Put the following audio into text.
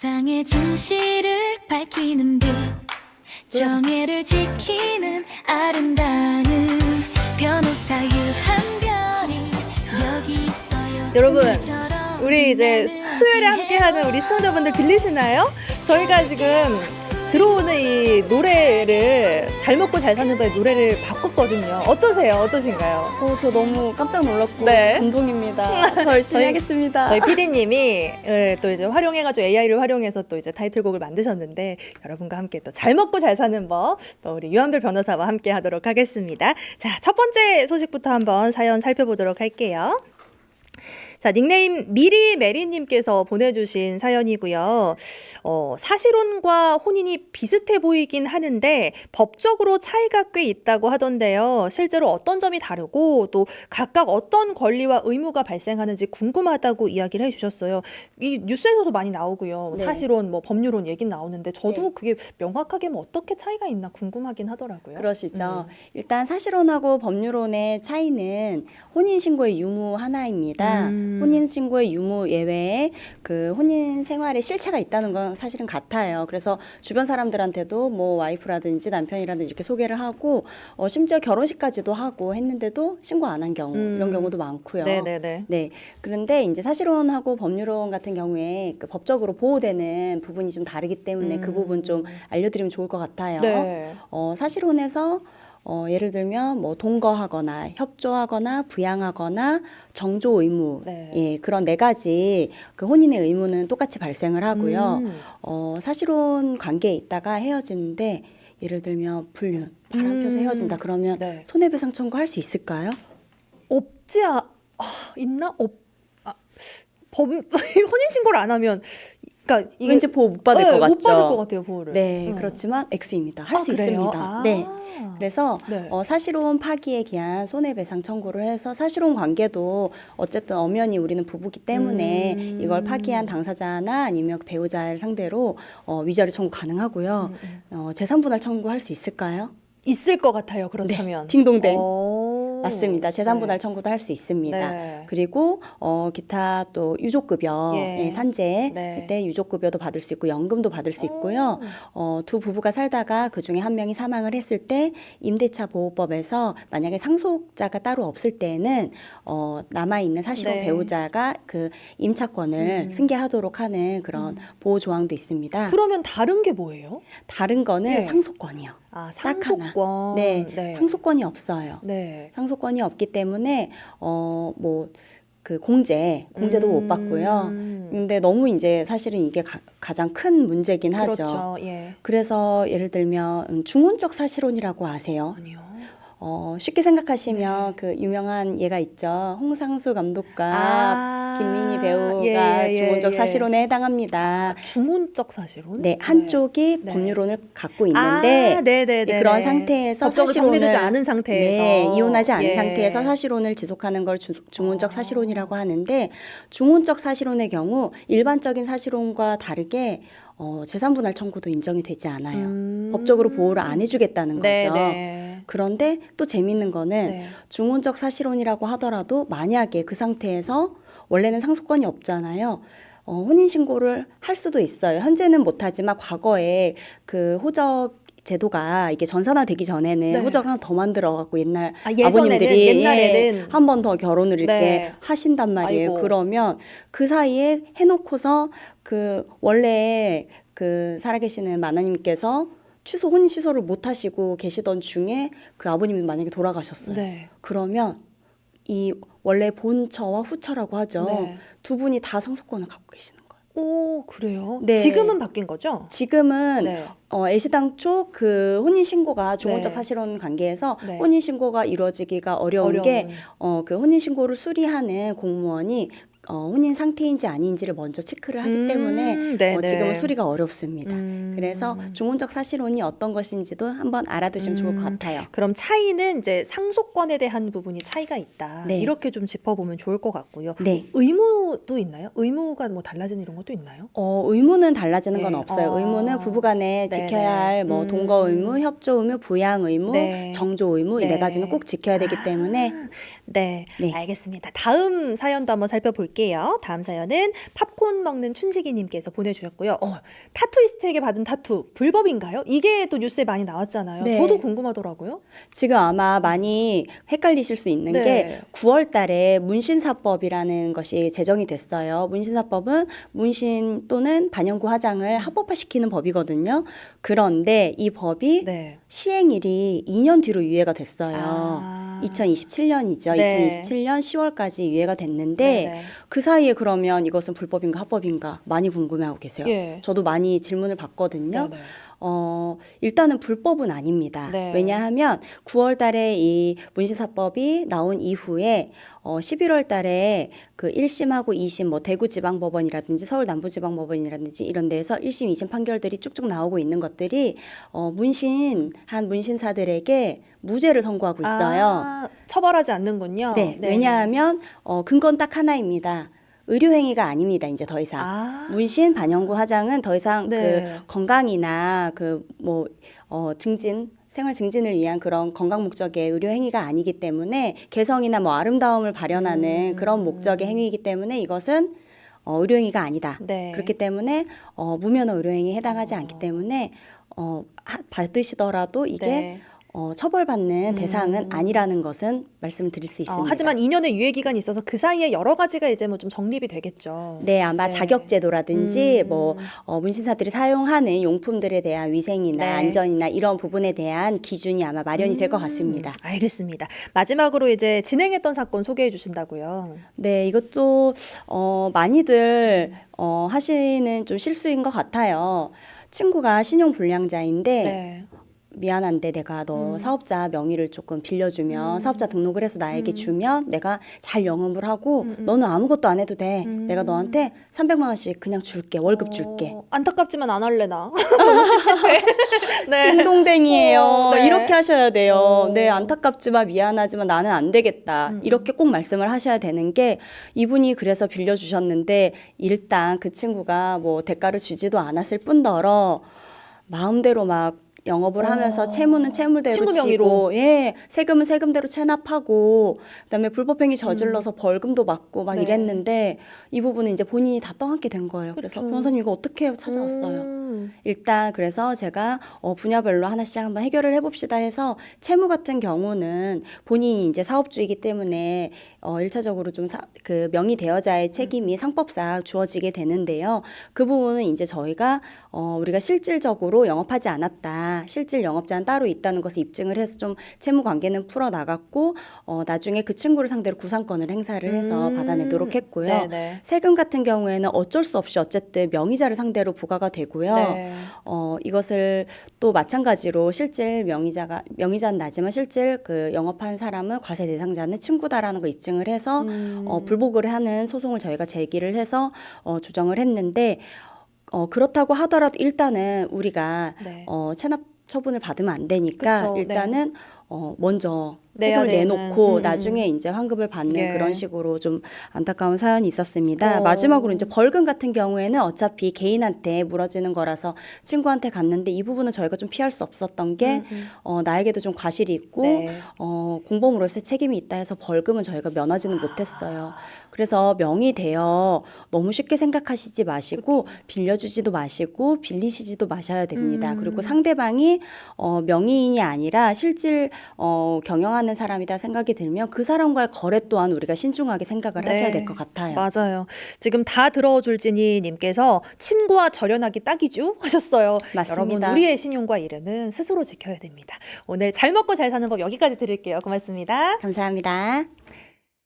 세상의 진실을 밝히는 빛, 정의를 지키는 아름다운 변호사 유한별이 여기 있어요. 여러분, 오늘처럼 우리 이제 수요일에 함께하는 우리 시청자분들 들리시나요? 저희가 지금 들어오는 이 노래를 잘 먹고 잘 사는 거의 노래를 바꿨거든요. 어떠세요? 어떠신가요? 저 너무 깜짝 놀랐고 네. 감동입니다. 더 열심히 저희- 하겠습니다. 저희 PD님이 또 이제 활용해가지고 AI를 활용해서 또 이제 타이틀곡을 만드셨는데 여러분과 함께 또 잘 먹고 잘 사는 법 또 우리 유한별 변호사와 함께 하도록 하겠습니다. 자, 첫 번째 소식부터 한번 사연 살펴보도록 할게요. 자, 닉네임 미리 메리님께서 보내주신 사연이고요. 사실혼과 혼인이 비슷해 보이긴 하는데 법적으로 차이가 꽤 있다고 하던데요. 실제로 어떤 점이 다르고 또 각각 어떤 권리와 의무가 발생하는지 궁금하다고 이야기를 해주셨어요. 이 뉴스에서도 많이 나오고요. 네. 사실혼, 뭐 법률혼 얘기는 나오는데 저도 네. 그게 명확하게 뭐 어떻게 차이가 있나 궁금하긴 하더라고요. 그러시죠. 일단 사실혼하고 법률혼의 차이는 혼인신고의 유무 하나입니다. 혼인신고의 유무 예외에 그 혼인 생활에 실체가 있다는 건 사실은 같아요. 그래서 주변 사람들한테도 뭐 와이프라든지 남편이라든지 이렇게 소개를 하고 심지어 결혼식까지도 하고 했는데도 신고 안 한 경우 이런 경우도 많고요. 네네네. 네. 그런데 이제 사실혼하고 법률혼 같은 경우에 그 법적으로 보호되는 부분이 좀 다르기 때문에 그 부분 좀 알려드리면 좋을 것 같아요. 네. 사실혼에서 예를 들면 뭐 동거하거나 협조하거나 부양하거나 정조 의무 네. 예, 그런 네 가지 그 혼인의 의무는 똑같이 발생을 하고요. 사실혼 관계에 있다가 헤어지는데 예를 들면 불륜, 바람 펴서 헤어진다 그러면 네. 손해배상 청구할 수 있을까요? 없지 있나? 혼인 신고를 안 하면 그러니까 이게 왠지 보호 못 받을 것 같죠. 못 받을 것 같아요, 보호를. 네, 그렇지만 X입니다. 할 수 그래요? 있습니다. 네. 그래서 네. 사실혼 파기에 기한 손해배상 청구를 해서 사실혼 관계도 어쨌든 엄연히 우리는 부부기 때문에 이걸 파기한 당사자나 아니면 배우자를 상대로 위자료 청구 가능하고요. 재산분할 청구할 수 있을까요? 있을 것 같아요. 그렇다면. 딩동댕. 오. 맞습니다. 재산분할 청구도 할 수 있습니다. 네. 그리고 기타 또 유족급여, 예. 예, 산재 네. 그때 유족급여도 받을 수 있고 연금도 받을 수 있고요. 두 부부가 살다가 그 중에 한 명이 사망을 했을 때 임대차 보호법에서 만약에 상속자가 따로 없을 때는 남아 있는 사실혼 네. 배우자가 그 임차권을 승계하도록 하는 그런 보호 조항도 있습니다. 그러면 다른 게 뭐예요? 다른 거는 예. 상속권이요. 딱 하나. 상속권. 네, 상속권이 없어요. 네. 상속권이 없기 때문에 뭐 그 공제도 못 받고요. 근데 너무 이제 사실은 이게 가장 큰 문제긴 하죠. 그렇죠. 예. 그래서 예를 들면 중혼적 사실혼이라고 아세요? 아니요. 쉽게 생각하시면 그 유명한 예가 있죠. 홍상수 감독과 김민희 배우가 예, 중혼적 예. 사실혼에 해당합니다. 중혼적 사실혼? 네, 한쪽이 네. 법률혼을 갖고 있는데 네네네. 그런 상태에서 법적으로 정리되지 않은 상태에서 네, 이혼하지 않은 예. 상태에서 사실혼을 지속하는 걸 중혼적 사실혼이라고 하는데 중혼적 사실혼의 경우 일반적인 사실혼과 다르게 재산분할 청구도 인정이 되지 않아요. 법적으로 보호를 안 해주겠다는 거죠. 네. 그런데 또 재밌는 거는 네. 중혼적 사실혼이라고 하더라도 만약에 그 상태에서 원래는 상속권이 없잖아요. 혼인신고를 할 수도 있어요. 현재는 못하지만 과거에 그 호적 제도가 이게 전산화되기 전에는 네. 호적을 하나 더 만들어갖고 옛날 예전에는, 아버님들이 옛날에는 한 번 더 결혼을 이렇게 네. 하신단 말이에요. 아이고. 그러면 그 사이에 해놓고서 그 원래 그 살아계시는 마나님께서 혼인 취소를 못 하시고 계시던 중에 그 아버님이 만약에 돌아가셨어요. 네. 그러면 이 원래 본처와 후처라고 하죠. 네. 두 분이 다 상속권을 갖고 계시는 거예요. 오, 그래요? 네. 지금은 바뀐 거죠? 지금은 네. 애시당초 그 혼인 신고가 중혼적 네. 사실혼 관계에서 네. 혼인 신고가 이루어지기가 어려운 게 그 혼인 신고를 수리하는 공무원이 혼인 상태인지 아닌지를 먼저 체크를 하기 때문에 네네. 지금은 수리가 어렵습니다. 그래서 중혼적 사실혼이 어떤 것인지도 한번 알아두시면 좋을 것 같아요. 그럼 차이는 이제 상속권에 대한 부분이 차이가 있다. 네. 이렇게 좀 짚어보면 좋을 것 같고요. 네. 의무도 있나요? 의무가 뭐 달라지는 이런 것도 있나요? 의무는 달라지는 건 네. 없어요. 의무는 부부간에 네네. 지켜야 할 뭐 동거 의무, 협조 의무, 부양 의무, 네. 정조 의무 이 네 가지는 꼭 지켜야 되기 때문에 네, 네. 알겠습니다. 다음 사연도 한번 살펴볼게요. 볼게요. 다음 사연은 팝콘 먹는 춘식이님께서 보내주셨고요. 타투이스트에게 받은 타투 불법인가요? 이게 또 뉴스에 많이 나왔잖아요. 네. 저도 궁금하더라고요. 지금 아마 많이 헷갈리실 수 있는 네. 게 9월 달에 문신사법이라는 것이 제정이 됐어요. 문신사법은 문신 또는 반영구 화장을 합법화시키는 법이거든요. 그런데 이 법이 네. 시행일이 2년 뒤로 유예가 됐어요. 아. 2027년이죠. 네. 2027년 10월까지 유예가 됐는데 네네. 그 사이에 그러면 이것은 불법인가 합법인가 많이 궁금해하고 계세요. 예. 저도 많이 질문을 받거든요. 네네. 일단은 불법은 아닙니다. 네. 왜냐하면 9월 달에 이 문신사법이 나온 이후에 11월 달에 그 1심하고 2심 뭐 대구지방법원이라든지 서울 남부지방법원이라든지 이런 데에서 1심, 2심 판결들이 쭉쭉 나오고 있는 것들이 문신한 문신사들에게 무죄를 선고하고 있어요. 아, 처벌하지 않는군요. 네, 왜냐하면 근거는 딱 하나입니다. 의료행위가 아닙니다. 이제 더 이상. 아. 문신, 반영구 화장은 더 이상 네. 그 건강이나 증진, 생활 증진을 위한 그런 건강 목적의 의료 행위가 아니기 때문에 개성이나 뭐 아름다움을 발현하는 그런 목적의 행위이기 때문에 이것은 의료 행위가 아니다. 네. 그렇기 때문에 무면허 의료 행위에 해당하지 않기 때문에 받으시더라도 이게 네. 처벌받는 대상은 아니라는 것은 말씀을 드릴 수 있습니다. 하지만 2년의 유예 기간이 있어서 그 사이에 여러 가지가 이제 뭐 좀 정립이 되겠죠. 네, 아마 네. 자격제도라든지 문신사들이 사용하는 용품들에 대한 위생이나 네. 안전이나 이런 부분에 대한 기준이 아마 마련이 될 것 같습니다. 알겠습니다. 마지막으로 이제 진행했던 사건 소개해 주신다고요. 네, 이것도 많이들 하시는 좀 실수인 것 같아요. 친구가 신용불량자인데 네. 미안한데 내가 너 사업자 명의를 조금 빌려주면 사업자 등록을 해서 나에게 주면 내가 잘 영업을 하고 너는 아무것도 안 해도 돼. 내가 너한테 300만 원씩 그냥 줄게. 월급 줄게. 안타깝지만 안 할래 나. 너무 찝찝해. 네. 찡동댕이에요. 네. 이렇게 하셔야 돼요. 어. 네, 안타깝지만 미안하지만 나는 안 되겠다. 이렇게 꼭 말씀을 하셔야 되는 게 이분이 그래서 빌려주셨는데 일단 그 친구가 뭐 대가를 주지도 않았을 뿐더러 마음대로 막 영업을 하면서 채무는 채무대로 친구 지고, 명의로. 예, 세금은 세금대로 체납하고, 그다음에 불법행위 저질러서 벌금도 받고 막 네. 이랬는데 이 부분은 이제 본인이 다 떠안게 된 거예요. 그래서 그렇죠. 변호사님 이거 어떻게 해요? 찾아왔어요. 일단 그래서 제가 분야별로 하나씩 한번 해결을 해봅시다 해서 채무 같은 경우는 본인이 이제 사업주이기 때문에 1차적으로 좀 그 명의대여자의 책임이 상법상 주어지게 되는데요. 그 부분은 이제 저희가 우리가 실질적으로 영업하지 않았다. 실질 영업자는 따로 있다는 것을 입증을 해서 좀 채무 관계는 풀어 나갔고 나중에 그 친구를 상대로 구상권을 행사를 해서 받아내도록 했고요. 네네. 세금 같은 경우에는 어쩔 수 없이 어쨌든 명의자를 상대로 부과가 되고요. 네. 이것을 또 마찬가지로 실질 명의자는 나지만 실질 그 영업한 사람은 과세 대상자는 친구다라는 걸 입증을 해서 불복을 하는 소송을 저희가 제기를 해서 조정을 했는데 그렇다고 하더라도 일단은 우리가 네. 체납 처분을 받으면 안 되니까 그쵸, 일단은 먼저 내야 세금을 되는, 내놓고 나중에 이제 환급을 받는 예. 그런 식으로 좀 안타까운 사연이 있었습니다. 어. 마지막으로 이제 벌금 같은 경우에는 어차피 개인한테 물어지는 거라서 친구한테 갔는데 이 부분은 저희가 좀 피할 수 없었던 게 나에게도 좀 과실이 있고 네. 공범으로서의 책임이 있다 해서 벌금은 저희가 면하지는 못했어요. 그래서 명의대여 너무 쉽게 생각하시지 마시고 빌려주지도 마시고 빌리시지도 마셔야 됩니다. 그리고 상대방이 명의인이 아니라 실질 경영하는 사람이다 생각이 들면 그 사람과의 거래 또한 우리가 신중하게 생각을 네. 하셔야 될 것 같아요. 맞아요. 지금 다 들어줄지니 님께서 친구와 절연하기 딱이죠 하셨어요. 맞습니다. 여러분 우리의 신용과 이름은 스스로 지켜야 됩니다. 오늘 잘 먹고 잘 사는 법 여기까지 드릴게요. 고맙습니다. 감사합니다.